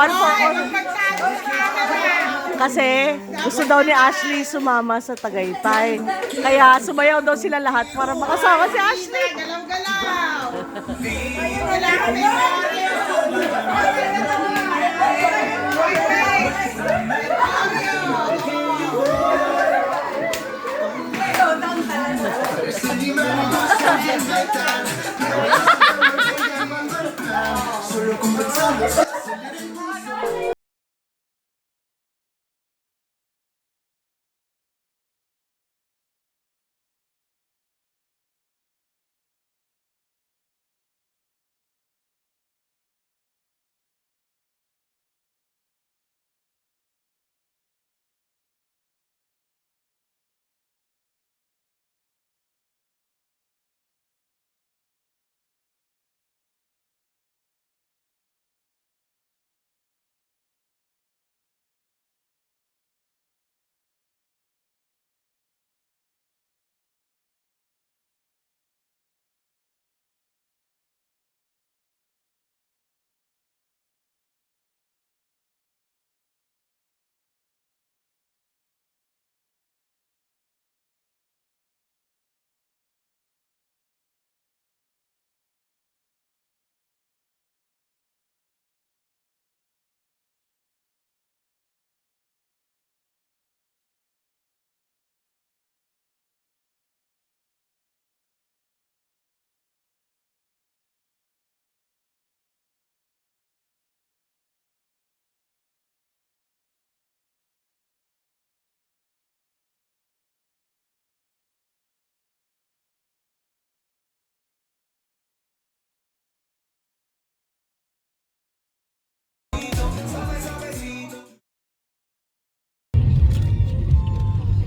One for all. Kasi gusto daw ni Ashley sumama sa Tagaytay. Kaya sumayaw daw sila lahat para makasama si Ashley. Galaw-galaw!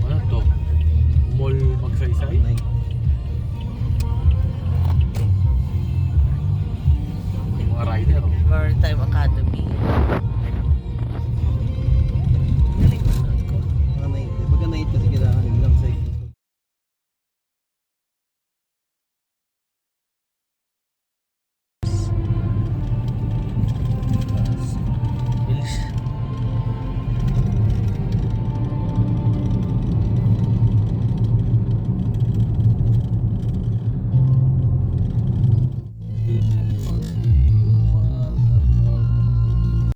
Ano to? Mall Magsaysay? Mga rider. Maritime Academy. Pagka na-hit kasi kailangan lang sa Bilis.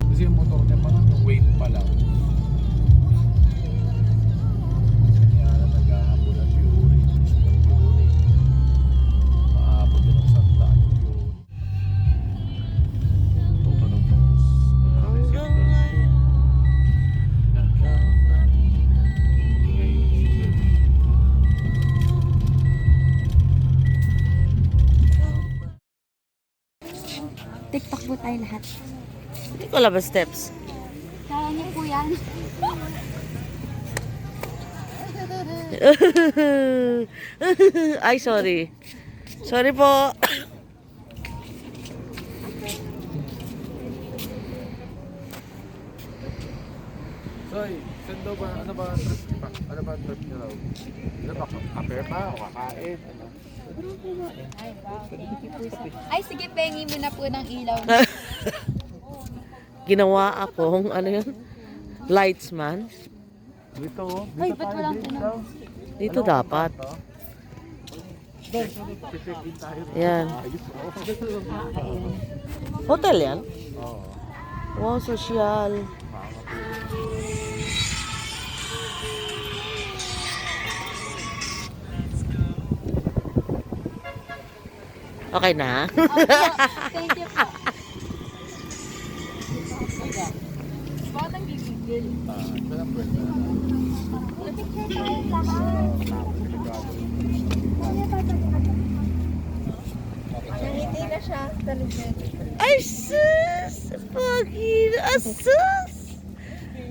Kasi yung motor niya parang yung weight pa lang. Kaya na naghahabol ang Fury. Yung Fury. Maabot din ang sandaan yung Fury. Tutunog ng TikTok po tayo lahat. Hindi ko alam ang steps. Kaya niyo po yan. Ay, sorry. Sorry po. Soy, saan daw ba? Ano ba ang trip pa? Ano ba ang trip niyo raw? Ano ba? Kape pa? O kakain? Ano? Ay, wow. Thank you po sa... Ay, sige, pengi mo na po ng ilaw. Ginawa akong, ano yun? Lightsman. Dito, oh. Dito Ay, ba't tayo, walang dito. ano? Dito dapat. Check-in tayo. Yan. Ayos, oh. Hotel yan? Oo. Wow, social. Okay na? Thank you po. Bakit ang gigigil? Ito lang pwede. Picture tayo lahat. Nangiti na siya. Talignan. Ay, sus! Pogi! Asus!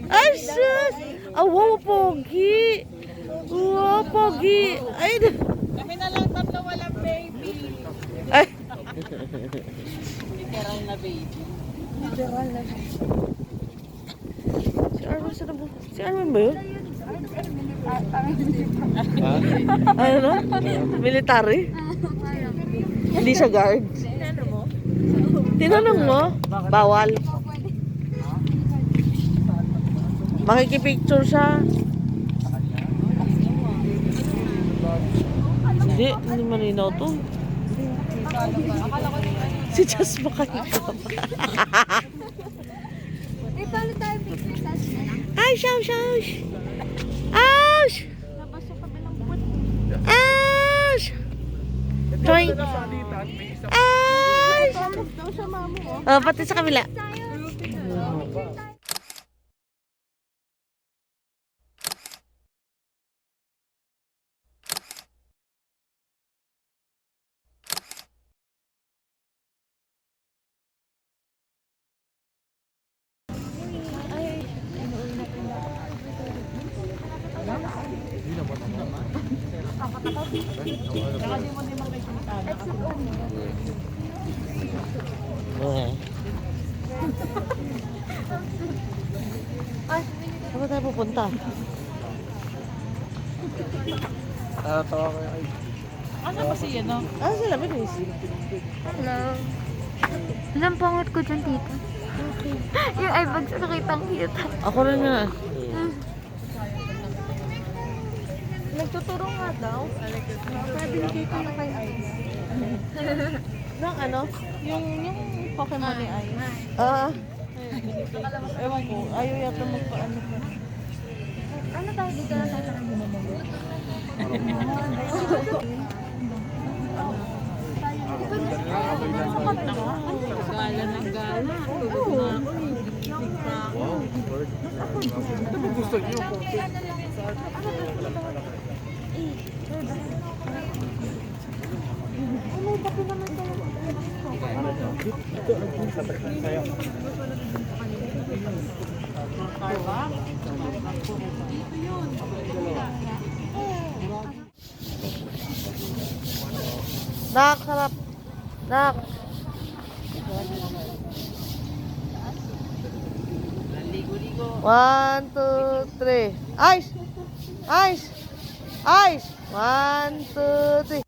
Ay, sus! Ah, wow, pogi! Wow, pogi! Ay, Kami na lang tatlo walang baby. ay. Literal na baby. Si Arman, saan ba? Si Arman ba yun? Ano na? Military? Hindi siya guard. Tinanong mo? Bawal. Makikipicture siya. Hindi malinaw to. Si Jess makikita. May palo tayo picture sa na lang. Ay, shush! Ouch! Ouch! Trying. Ouch! Oh, pati sa kabila. Okay. Saan tayo pupunta? Tawa kayo ay. Ano ba siya, no? Ah, sila bilis. Hello. Ilang pangot ko dyan, tita. Yung eyebags sa nakitang cute. Ako rin nga. Nagtuturo nga daw. Sabi ni tita na kay Ice. Nang ano? Yung Pokemon ni Ice. Ah, Ewan ko, ayaw yata magpaano pa. Ano tayo dito na tayo sa Gala ng gala. Wow, bird. Ano ba gusto niyo? nak, harap. Nak. One, two, three. Ice! Ice! Ice! One, two, three.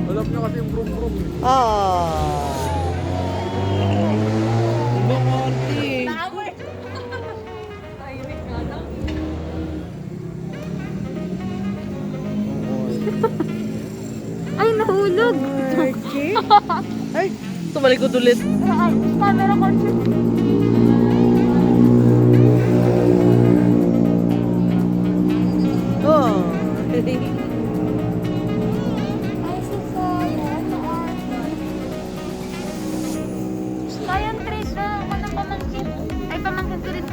Alam niyo kasi yung brum-brum. Ah. Ay, nahulog! Okay. Ay, tumalikod ulit. Camera conscious. Oh. Ay, si Saya. Kaya ang trade na ako ng pamangkin. Ay, pamangkin ko rin.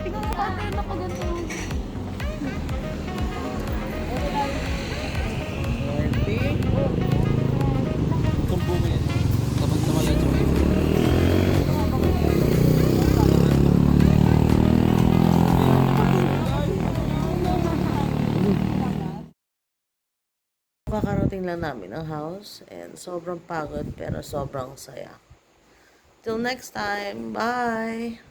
Tingnan mo kasi na ko ganito. Kumpungin. Kapag nawala siya. Kakarating lang namin ang house and sobrang pagod pero sobrang saya. Till next time, bye!